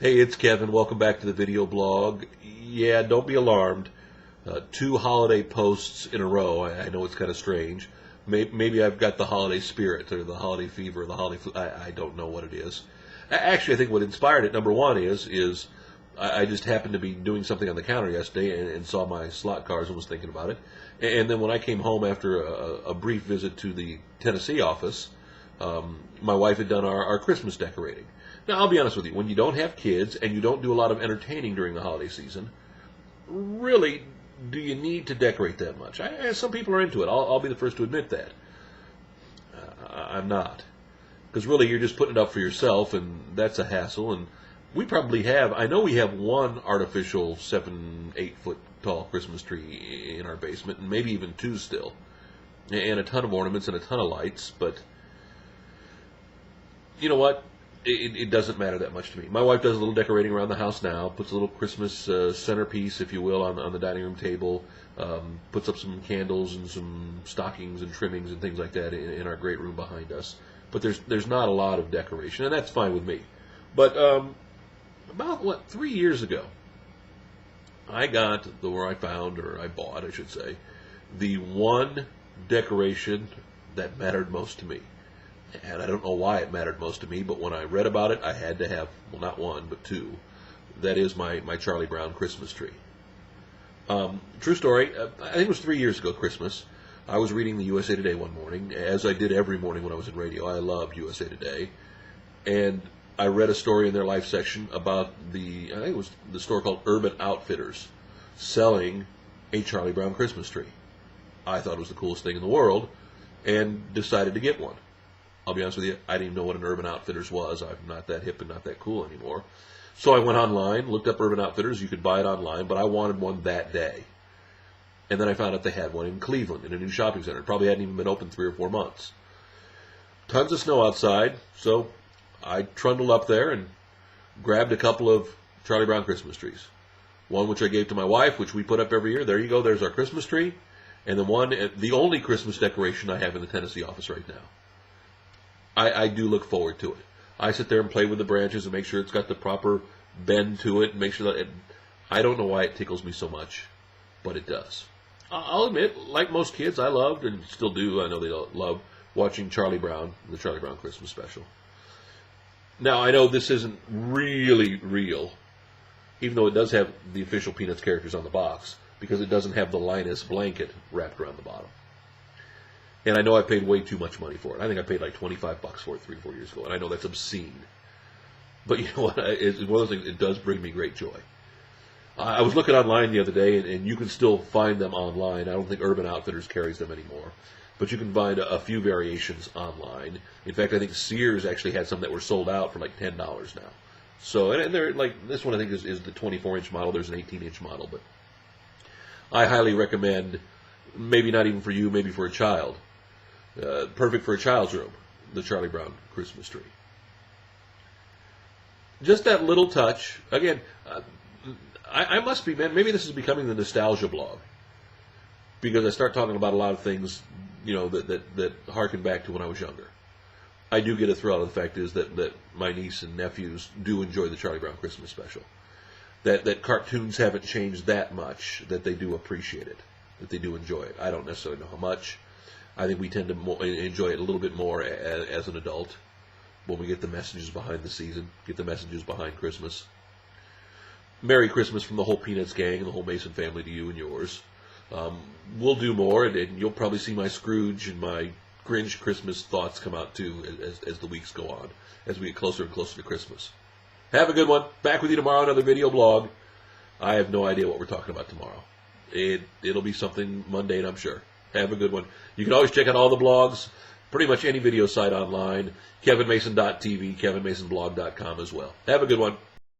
Hey, it's Kevin. Welcome back to the video blog. Yeah, don't be alarmed. Two holiday posts in a row. I know it's kind of strange. Maybe I've got the holiday spirit or the holiday fever or the holiday flu. I don't know what it is. Actually, I think what inspired it, number one, is I just happened to be doing something on the counter yesterday and saw my slot cars and was thinking about it. And then when I came home after a brief visit to the Tennessee office, my wife had done our Christmas decorating. Now, I'll be honest with you, when you don't have kids and you don't do a lot of entertaining during the holiday season, really, do you need to decorate that much? Some people are into it. I'll be the first to admit that. I'm not. Because really, you're just putting it up for yourself, and that's a hassle. And we probably have, I know we have one artificial 7-8 foot tall Christmas tree in our basement, and maybe even two still. And a ton of ornaments and a ton of lights, but you know what? It doesn't matter that much to me. My wife does a little decorating around the house now, puts a little Christmas centerpiece, if you will, on the dining room table, puts up some candles and some stockings and trimmings and things like that in our great room behind us. But there's not a lot of decoration, and that's fine with me. But about, 3 years ago, I bought, I should say, the one decoration that mattered most to me. And I don't know why it mattered most to me, but when I read about it, I had to have, well, not one, but two. That is my Charlie Brown Christmas tree. True story, I think it was 3 years ago, Christmas. I was reading the USA Today one morning, as I did every morning when I was in radio. I loved USA Today. And I read a story in their life section about I think it was the store called Urban Outfitters, selling a Charlie Brown Christmas tree. I thought it was the coolest thing in the world, and decided to get one. I'll be honest with you, I didn't even know what an Urban Outfitters was. I'm not that hip and not that cool anymore. So I went online, looked up Urban Outfitters. You could buy it online, but I wanted one that day. And then I found out they had one in Cleveland in a new shopping center. It probably hadn't even been open 3 or 4 months. Tons of snow outside, so I trundled up there and grabbed a couple of Charlie Brown Christmas trees. One which I gave to my wife, which we put up every year. There you go, there's our Christmas tree. And then the only Christmas decoration I have in the Tennessee office right now. I do look forward to it. I sit there and play with the branches and make sure it's got the proper bend to it, and make sure that I don't know why it tickles me so much, but it does. I'll admit, like most kids, I loved and still do. I know they love watching Charlie Brown, the Charlie Brown Christmas special. Now, I know this isn't really real, even though it does have the official Peanuts characters on the box, because it doesn't have the Linus blanket wrapped around the bottom. And I know I paid way too much money for it. I think I paid like $25 for it 3 or 4 years ago, and I know that's obscene. But you know what? It's one of those things. It does bring me great joy. I was looking online the other day, and you can still find them online. I don't think Urban Outfitters carries them anymore, but you can find a few variations online. In fact, I think Sears actually had some that were sold out for like $10 now. So, and they're like, this one I think is the 24-inch model. There's an 18-inch model, but I highly recommend. Maybe not even for you, maybe for a child. Perfect for a child's room, the Charlie Brown Christmas tree. Just that little touch. Again, I must be, man, maybe this is becoming the nostalgia blog. Because I start talking about a lot of things, you know, that harken back to when I was younger. I do get a thrill out of the fact is that my niece and nephews do enjoy the Charlie Brown Christmas special. That cartoons haven't changed that much, that they do appreciate it, that they do enjoy it. I don't necessarily know how much. I think we tend to enjoy it a little bit more as an adult when we get the messages behind the season, get the messages behind Christmas. Merry Christmas from the whole Peanuts gang and the whole Mason family to you and yours. We'll do more, and you'll probably see my Scrooge and my Grinch Christmas thoughts come out too as the weeks go on, as we get closer and closer to Christmas. Have a good one. Back with you tomorrow, another video blog. I have no idea what we're talking about tomorrow. It'll be something mundane, I'm sure. Have a good one. You can always check out all the blogs, pretty much any video site online, kevinmason.tv, kevinmasonblog.com as well. Have a good one.